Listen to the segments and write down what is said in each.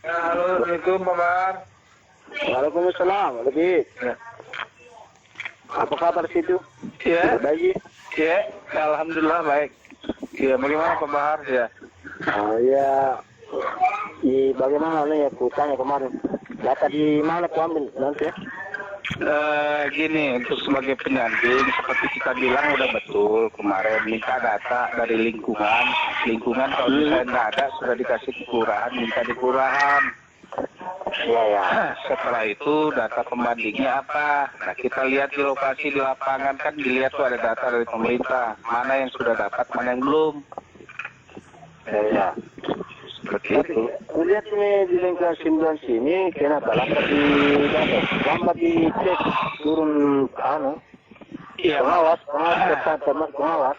Halo, Assalamualaikum Pak Bahar. Waalaikumsalam, lebih. Ya. Apa kabar situ? Ya, Baik. ya, alhamdulillah baik. Ya, bagaimana Pak Bahar ya? Oh ya, bagaimana nih ya? Kutanya kemarin. Data di mana aku ambil nanti? Gini, untuk sebagai pendamping seperti kita bilang udah betul kemarin minta data dari lingkungan. Lingkungan kalau misalnya nggak ada sudah dikasih ke kelurahan, minta di kelurahan. Iya ya. Setelah itu data pembandingnya apa? Nah, kita lihat di lokasi di lapangan kan dilihat tuh ada data dari pemerintah. Mana yang sudah dapat, mana yang belum. Ya. Seperti Tapi itu. lihat nih di lingkungan Simbuan sini, kenapa lambat dicek turun Iya, pengawas ketat sama pengawas.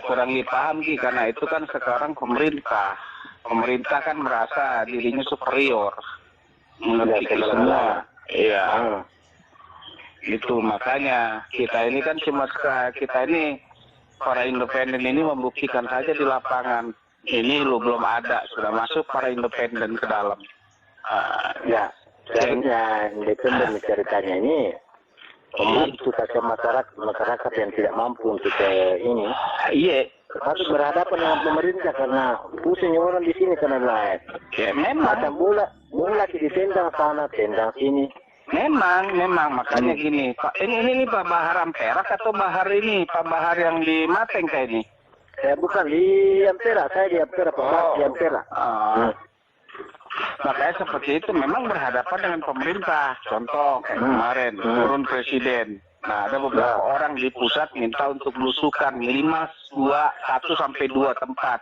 kurang dipaham Ki, karena itu kan sekarang pemerintah. Pemerintah kan merasa dirinya superior. Mengerti Ya, semua. Iya. Ah. Itu makanya kita ini kan kita ini para independen ini membuktikan saja di lapangan. Ini lo belum ada, sudah masuk para independen ke dalam. Ya, seharusnya independen ceritanya ini membantu saja masyarakat yang tidak mampu untuk ini. Iya, Harus berhadapan dengan pemerintah karena pusingnya orang di sini karena lain. ya memang, Macam bola ditendang sana, tendang sini. memang makanya gini. Pak, ini Pak Bahar Amperak atau Bahar ini, Pak Bahar yang di Mateng kayak ini. Saya bukan di Ampera, saya di Ampera, Pak, di Ampera. Makanya seperti itu memang berhadapan dengan pemerintah. Contoh kayak kemarin turun presiden. Nah, ada beberapa orang di pusat minta untuk belusukan minimal 1 sampai 2 tempat.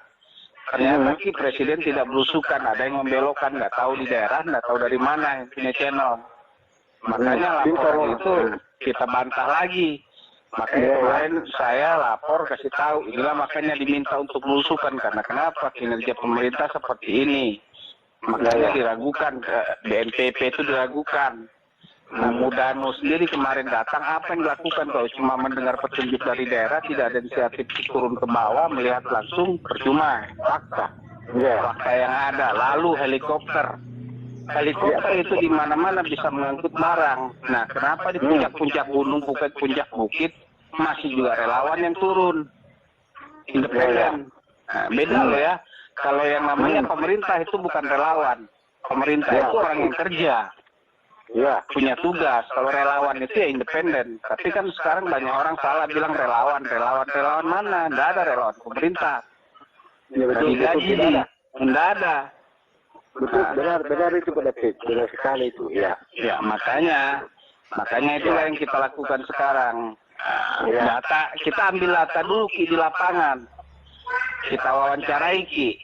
Ternyata presiden tidak belusukan, ada yang membelokkan, nggak tahu di daerah, nggak tahu dari mana yang punya channel. Makanya laporan itu kita bantah lagi. Makanya kemarin saya lapor kasih tahu, inilah makanya diminta untuk belusukan karena kenapa kinerja pemerintah seperti ini. Makanya diragukan, BNPB itu diragukan. Nah, Mudano sendiri kemarin datang, apa yang dilakukan kalau cuma mendengar petunjuk dari daerah, tidak ada inisiatif turun ke bawah, melihat langsung, percuma, fakta. Fakta yang ada, lalu helikopter. Helikopter itu di mana-mana bisa mengangkut barang. Nah, kenapa di puncak-puncak gunung, puncak bukit, masih juga relawan yang turun? Independen. Nah, beda loh ya. Kalau yang namanya pemerintah itu bukan relawan. Pemerintah itu orang yang kerja. Ya, Punya tugas. Kalau relawan itu ya independen. Tapi kan sekarang banyak orang salah bilang relawan. Relawan mana? Nggak ada relawan pemerintah. ya betul, Digaji. tidak ada. Nggak ada. Betul, benar itu benar sekali itu, ya. Ya, makanya itulah yang kita lakukan sekarang. Data, kita ambil data dulu Ki di lapangan. Kita wawancarai Ki.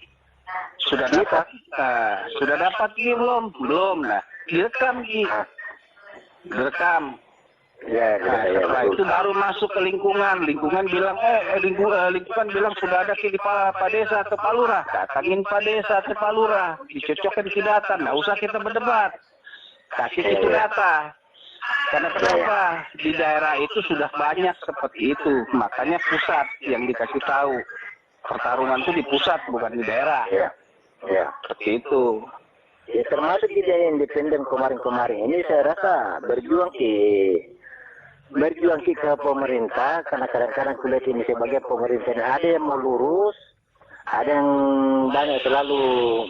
Sudah dapat Ki belum? Belum. Nah, direkam Ki. Direkam. Ya, Setelah itu baru masuk ke lingkungan. Lingkungan bilang, lingkungan bilang sudah ada di Pak Desa atau Pak Lurah. Datangin Pak Desa atau Pak Lurah. Dicocokkan ke data. Nggak usah kita berdebat. Kasih itu data. Karena kenapa? Di daerah itu sudah banyak seperti itu. Makanya pusat yang dikasih tahu. Pertarungan itu di pusat, bukan di daerah. Ya. Seperti itu. Ya, termasuk ide independen kemarin ini saya rasa berjuang ke pemerintah karena kadang-kadang kulihat ini sebagai pemerintah ada yang mau lurus, ada yang banyak selalu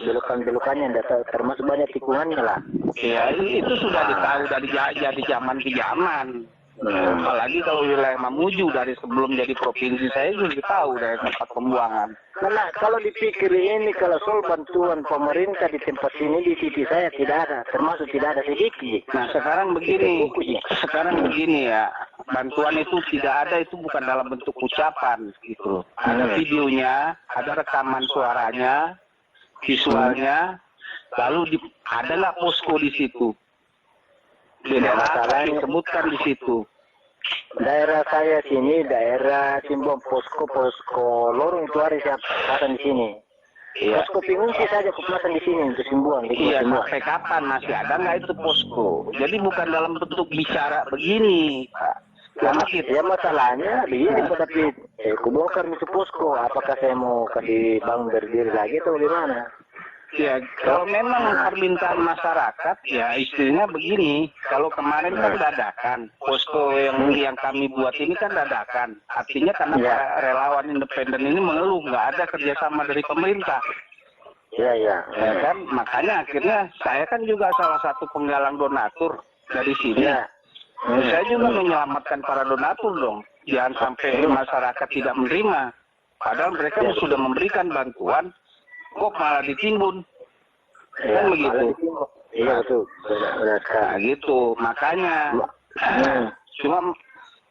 belokan-belokannya, termasuk banyak tikungannya lah. Ya itu sudah ditahu dari zaman ke zaman. Apalagi kalau wilayah Mamuju dari sebelum jadi provinsi saya sudah tahu dari tempat pembuangan. Karena kalau dipikir ini kalau soal bantuan pemerintah di tempat sini di sisi saya tidak ada, termasuk tidak ada sedikit. Nah sekarang begini ya, bantuan itu tidak ada, itu bukan dalam bentuk ucapan gitu. Ada videonya, ada rekaman suaranya, visualnya, lalu adalah posko di situ. Daerah disebutkan di situ. Daerah saya sini, daerah Simbuan posko lorong itu ada siapa di sini. Iya. Posko pengungsi saja kuplasan di sini untuk Simbuan. Iya, sampai kapan masih ada nggak itu posko? Jadi bukan dalam bentuk bicara begini, Pak. Ya masalahnya begini, tapi kubongkar itu posko. Apakah saya mau kasih bangun berdiri lagi atau bagaimana? Ya, kalau memang permintaan masyarakat, ya istilahnya begini. Kalau kemarin kan dadakan, posko yang kami buat ini kan dadakan. Artinya karena para relawan independen ini mengeluh nggak ada kerjasama dari pemerintah. Iya. Ya kan, makanya akhirnya saya kan juga salah satu penggalang donatur dari sini. Saya juga menyelamatkan para donatur dong. Jangan sampai masyarakat tidak menerima. Padahal mereka sudah memberikan bantuan, kok malah ditimbun. Kan begitu. Iya betul. Nah gitu, makanya. Cuma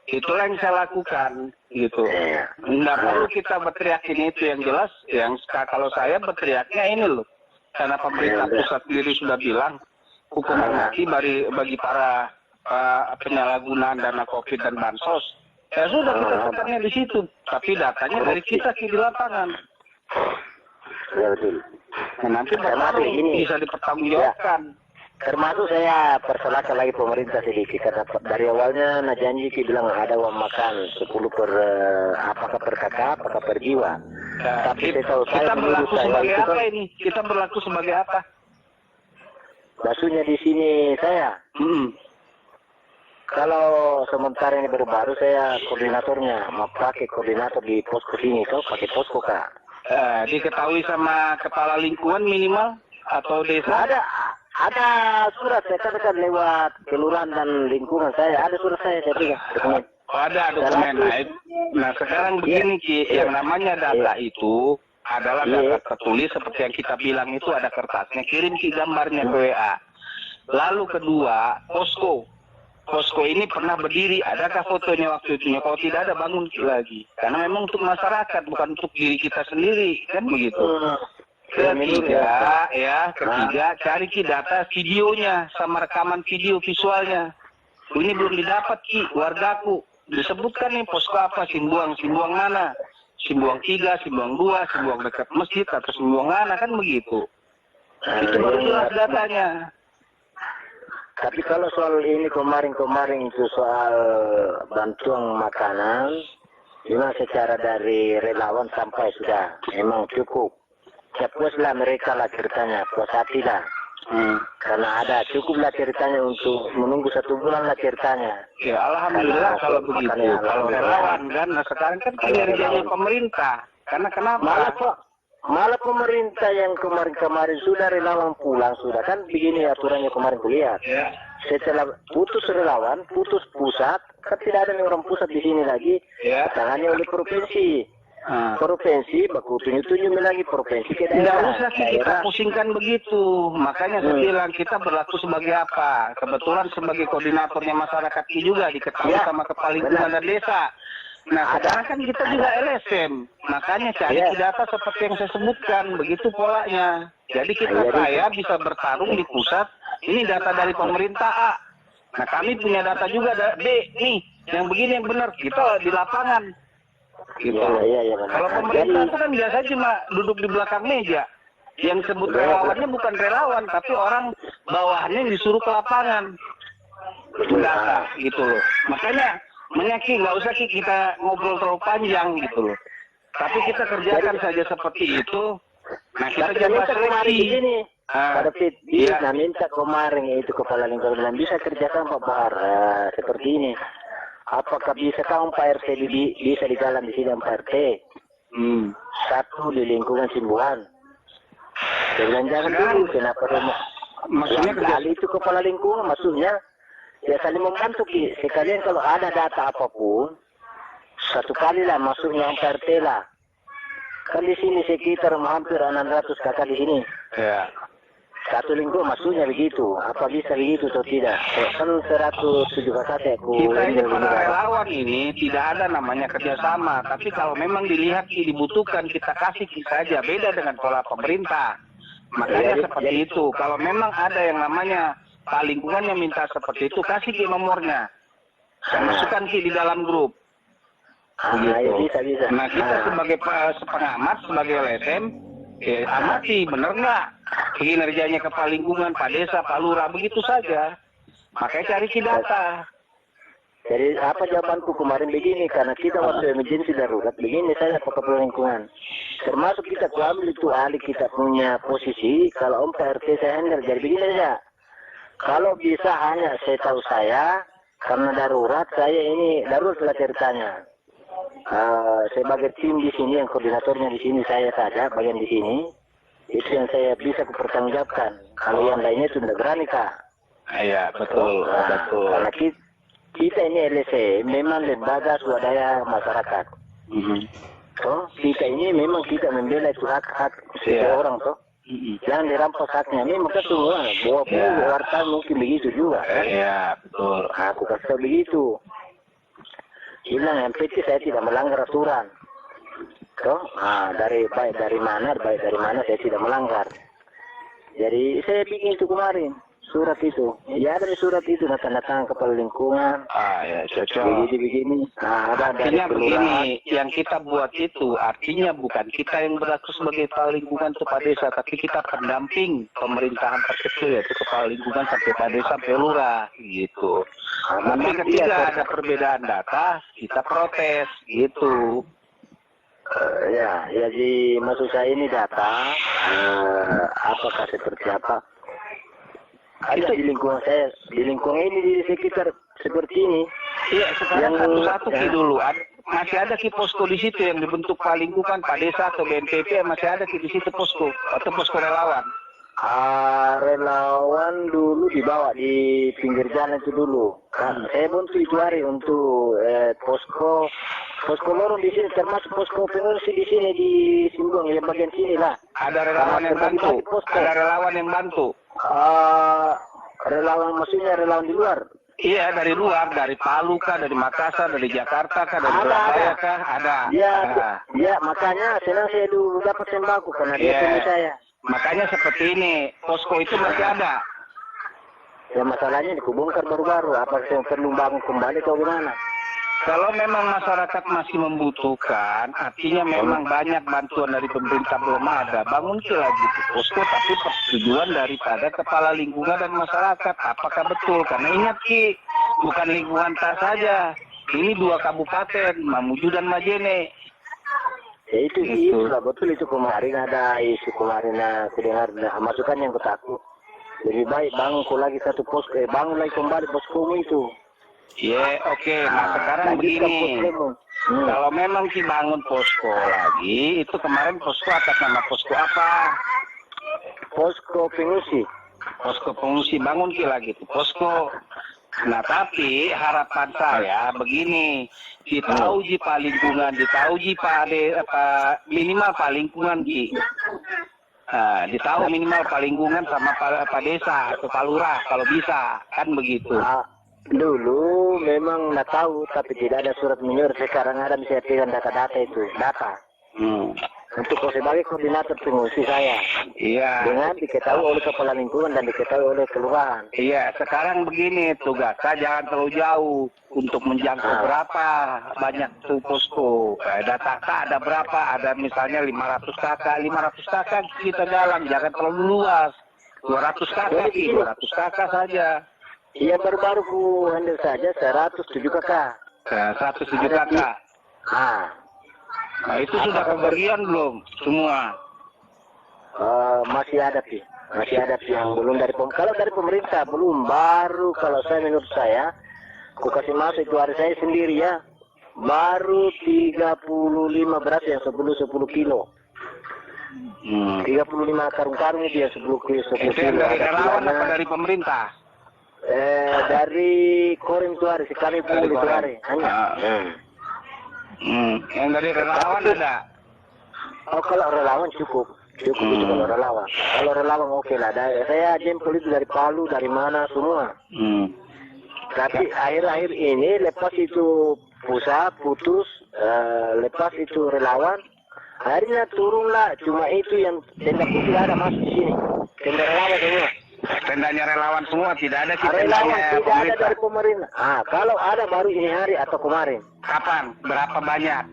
itulah yang saya lakukan gitu. Nggak perlu kita berteriakin itu, yang jelas. Yang kalau saya berteriaknya ini loh. Karena pemerintah pusat sendiri sudah bilang hukuman mati bagi para penyalahgunaan dana COVID dan bansos. Ya sudah, kita tekannya di situ. Tapi datanya dari kita di lapangan. Ya betul. Nah, nanti ini bisa dipertanggungjawabkan. Termasuk saya persalahkan lagi pemerintah sedikit, karena dari awalnya janji bilang ada uang makan 10 per kakak, apakah per jiwa. Ya, tapi kita berlaku sebagai apa ini? Kita berlaku sebagai apa? Maksudnya di sini saya. Kalau sementara ini baru saya koordinatornya, mau pakai koordinator di posko sini, kau pakai posko kak? Diketahui sama kepala lingkungan minimal atau desa? Ada surat saya katakan lewat kelurahan dan lingkungan saya, ada surat saya dokumen. Ada dokumen. Nah sekarang begini Ki, yang namanya data itu adalah data tertulis seperti yang kita bilang itu, ada kertasnya, kirim Ki gambarnya ke WA. Lalu kedua, Posko ini pernah berdiri, adakah fotonya waktu itu? Kalau tidak ada, bangun lagi. Karena memang untuk masyarakat, bukan untuk diri kita sendiri, kan begitu. Ketiga, cari Ki data videonya sama rekaman video visualnya. Ini belum didapat Ki, wargaku. Disebutkan nih posko apa, Simbuang mana? Simbuang 3, Simbuang 2, Simbuang dekat masjid, atau Simbuang mana, kan begitu. Itu baru jelas datanya. Tapi kalau soal ini kemarin itu soal bantuan makanan, memang secara dari relawan sampai sudah memang cukup. Ya puaslah mereka lah ceritanya, puas hati lah. Karena ada cukuplah ceritanya untuk menunggu 1 bulan lah ceritanya. Ya alhamdulillah kalau begitu. Kalau relawan kan, nah sekarang kan kinerjanya pemerintah. Karena kenapa? Malah pemerintah yang kemarin sudah relawan pulang sudah, kan begini aturannya kemarin kulihat. Setelah putus relawan, putus pusat, kan tidak ada orang pusat di sini lagi, tangannya oleh provinsi. Provinsi baku tunjuk lagi provinsi ke daerah. Tidak usah kita pusingkan begitu. Makanya saya bilang kita berlaku sebagai apa? Kebetulan sebagai koordinatornya masyarakat juga diketahui sama kepala lingkungan dan desa. Nah sekarang kan kita juga LSM, makanya cari data seperti yang saya sebutkan, begitu polanya. Jadi saya bisa bertarung di pusat, ini data dari pemerintah A. Nah kami punya data juga B, nih, yang begini yang benar, kita di lapangan. Gitu. Kalau pemerintah itu kan biasa cuma duduk di belakang meja. Yang sebut relawannya bukan relawan, tapi orang bawahannya disuruh ke lapangan. Data, gitu loh. Makanya nggak usah kita ngobrol terlalu panjang gitu loh. Tapi kita kerjakan saja seperti itu. Nah kita coba seleksi. Pada dia minta kemarin itu kepala lingkungan bisa kerjakan Pak Bahar seperti ini. Apakah bisa kamu Pak RT bisa di jalan di sini Pak RT? Satu di lingkungan Simbuan. Jangan dulu kenapa maksudnya kali itu kepala lingkungan maksudnya. Ya saling membantu sekalian kalau ada data apapun, satu kali lah masuknya RT lah. Kan di sini sekitar hampir 600 kakak di sini. Satu lingkungan masuknya begitu. Apa bisa begitu atau tidak? Kan 107 kakak kita ini para relawan ini tidak ada namanya kerjasama. Tapi kalau memang dilihat dibutuhkan, kita kasih saja. Beda dengan pola pemerintah. Makanya seperti itu. Kalau memang ada yang namanya Pak lingkungan yang minta seperti itu, kasih Ki nomornya. Masukkan Ki di dalam grup. Bisa. Nah kita sebagai pengamat, sebagai LSM, amati benar nggak kinerjanya kepala lingkungan, Pak Desa, Pak Lurah, begitu saja. Makanya cari Ki data. Jadi apa jawabanku kemarin begini, karena kita waktu emergency darurat, begini saya Pak Kepala Lingkungan. termasuk kita ambil itu alih kita punya posisi, kalau Om Pak RT saya handle, jadi begini saja. Kalau bisa hanya saya tahu saya, karena darurat, saya ini darurat lah ceritanya. Sebagai tim di sini, yang koordinatornya di sini saya saja, bagian di sini, itu yang saya bisa pertanggungjawabkan. Kalau yang lainnya itu tidak berani, Kak. Iya, betul, betul. Karena kita ini LSC, memang lembaga swadaya masyarakat. Kita ini memang kita membela itu hak-hak seseorang, toh. Jangan dirampas haknya. Memang betul, bahwa wartawan mungkin begitu juga. Iya, betul. Aku kasih tahu begitu. Hilang yang PT saya tidak melanggar aturan. Toh, baik dari mana saya tidak melanggar. Jadi saya bikin itu kemarin. Surat itu, ya ada surat itu tanda tangan kepala lingkungan. Ya cocok. Begini. Artinya begini, yang kita buat itu artinya bukan kita yang berlaku sebagai kepala lingkungan kepala desa, tapi kita pendamping pemerintahan terkecil yaitu kepala lingkungan sampai pada desa, sampai lurah gitu. Tapi ketika ada perbedaan data, kita protes gitu. Jadi maksud saya ini data, apakah seperti apa? Ada di lingkungan saya, di lingkungan ini di sekitar seperti ini. Iya, sekarang satu-satu dulu. Masih ada posko di situ yang dibentuk Pak Lingkungan, Pak Desa atau BNPB, masih ada di situ posko atau posko relawan. Relawan dulu dibawa di pinggir jalan itu dulu. Saya bantu itu hari untuk posko lorong di sini, termasuk posko pengungsi di sini di Simbong yang bagian sini lah. Ada relawan yang bantu. Ada relawan yang bantu. Relawan maksudnya relawan di luar. Iya, dari luar, dari Palu kah, dari Makassar, dari Jakarta kah, dari Surabaya kah, ada. Ya, makanya senang saya dulu dapat sembako karena dia punya saya. Makanya seperti ini, posko itu masih ada. Ya masalahnya dikubungkan baru-baru, apa yang perlu bangun kembali atau gimana? Kalau memang masyarakat masih membutuhkan, artinya memang banyak bantuan dari pemerintah belum ada, bangun lagi posko, tapi persetujuan daripada kepala lingkungan dan masyarakat. Apakah betul? Karena ingat Ki, bukan lingkungan tak saja, ini 2 kabupaten, Mamuju dan Majene. Ya itu lah betul itu kemarin ada isu kemarin aku dengar masukan yang ketakut. Lebih baik bangun lagi satu posko, bangun lagi kembali poskomu itu. Oke. Nah sekarang begini, kalau memang bangun posko lagi, itu kemarin posko atas nama posko apa? Posko pengungsi. Posko pengungsi, bangun lagi tuh posko. Nah tapi harapan saya begini, kita uji Pak Lingkungan, kita uji minimal Pak Lingkungan Ki. Ditahu minimal Pak Lingkungan sama Pak Desa atau Pak Lurah kalau bisa, kan begitu. Dulu memang nggak tahu, tapi tidak ada surat menyuruh. Sekarang ada bisa pegang data itu, data. Untuk sebagai koordinator pengungsi saya. Iya. Dengan diketahui oleh kepala lingkungan dan diketahui oleh kelurahan. Iya, sekarang begini tugasnya jangan terlalu jauh untuk menjangkau berapa banyak tuh posko. Data ada berapa? Ada misalnya 500 kakak, 500 kakak kita jalan, jangan terlalu luas. 200 kakak, 200 kakak saja. Iya, baru-baru ku handle saja 107 kakak. 107 kakak. Nah, itu sudah kebagian belum semua? Masih ada yang belum dari kalau dari pemerintah belum, baru kalau saya menurut saya aku kasih masuk itu hari saya sendiri ya, baru 35 beras yang 10 kilo. 35 karung-karung itu ya 10 kilo. Itu yang dari relawan apa dari pemerintah? Dari Korim itu hari sekali pun itu hari hanya. Yang dari relawan ada? Kalau relawan cukup itu kalau relawan. Kalau relawan oke lah. Saya jempol itu dari Palu, dari mana semua. Tapi akhir-akhir ini lepas itu pusat putus, lepas itu relawan, akhirnya turunlah. Cuma itu yang tenda putih ada masuk di sini. Tenda relawan semua. Tendanya relawan semua, tidak ada relawan tidak ada dari pemerintah. Kalau ada baru ini hari atau kemarin. Kapan? Berapa banyak?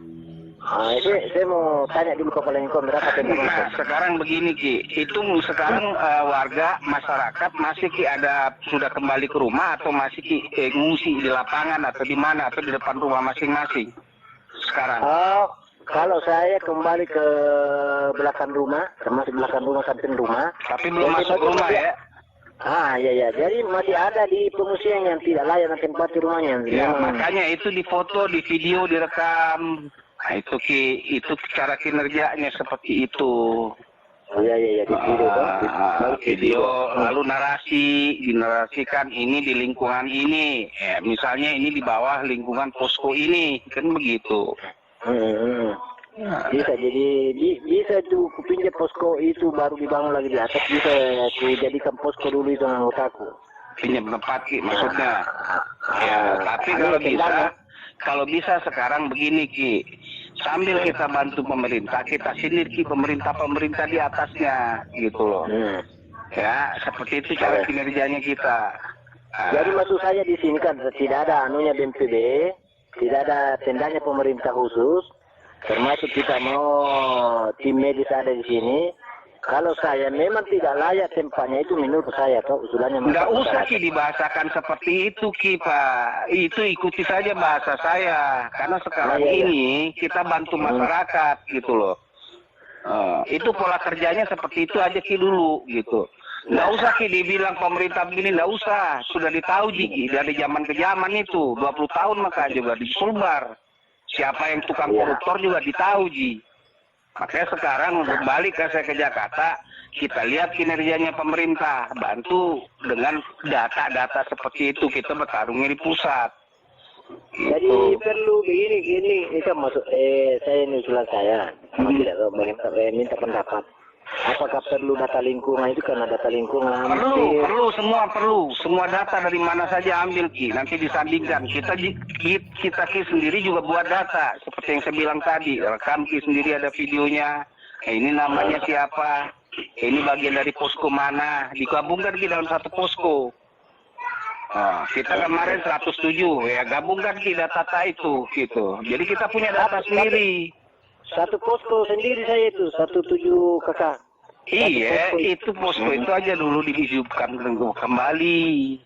Saya mau tanya dulu kepala lingkungan berapa tenda. Nah, sekarang begini Ki, itu sekarang warga masyarakat masih Ki ada sudah kembali ke rumah atau masih Ki ngungsi di lapangan atau di mana atau di depan rumah masing-masing sekarang? kalau saya kembali ke belakang rumah, termasuk belakang rumah samping rumah. Tapi belum masuk rumah ya? Iya. Jadi masih ada di pengungsian yang tidak layak tempati rumahnya. Ya, makanya itu difoto, di video, direkam. Nah, itu cara kinerjanya seperti itu. Oh iya di video video lalu dinarasikan ini di lingkungan ini, misalnya ini di bawah lingkungan posko ini, kan begitu. Bisa jadi bisa tuh kupinjam posko itu baru dibangun lagi di atas, bisa aku jadikan posko dulu itu anggotaku. Pinjam tempat maksudnya. Ya, tapi kalau bisa sekarang begini Ki. Sambil kita bantu pemerintah, kita sindir Ki pemerintah di atasnya gitu loh. Ya, seperti itu cara kinerjanya kita. Jadi maksud saya di sini kan tidak ada anunya BNPB, tidak ada tendanya pemerintah khusus, termasuk kita mau tim medis ada di sini. Kalau saya memang tidak layak tempatnya itu menurut saya toh usulannya. Nggak usah Ki dibahasakan seperti itu Ki Pak. Itu ikuti saja bahasa saya. Karena sekarang ini kita bantu masyarakat gitu loh. Itu pola kerjanya seperti itu aja Ki dulu gitu. Nggak usah Ki dibilang pemerintah begini, nggak usah. Sudah ditahu Ji dari zaman ke zaman itu. 20 tahun maka juga disulbar. Siapa yang tukang koruptor juga ditahu Ji. Makanya sekarang kembali saya ke Jakarta, kita lihat kinerjanya pemerintah, bantu dengan data-data seperti itu, kita bertarungnya di pusat. Jadi perlu begini, ini kan masuk, saya ini usulan saya, tidak tahu minta pendapat. Apakah perlu data lingkungan itu karena data lingkungan? Semua data dari mana saja ambil Ki, nanti disandingkan. Kita Ki sendiri juga buat data, seperti yang saya bilang tadi, rekam Ki sendiri ada videonya. Ini namanya siapa? Ini bagian dari posko mana? Digabungkan Ki dalam satu posko. Kita kemarin 107, ya gabungkan Ki data itu, gitu. Jadi kita punya data sendiri. Satu posko sendiri saya itu, 17 kakak. Iya, itu posko itu aja dulu dihidupkan kembali.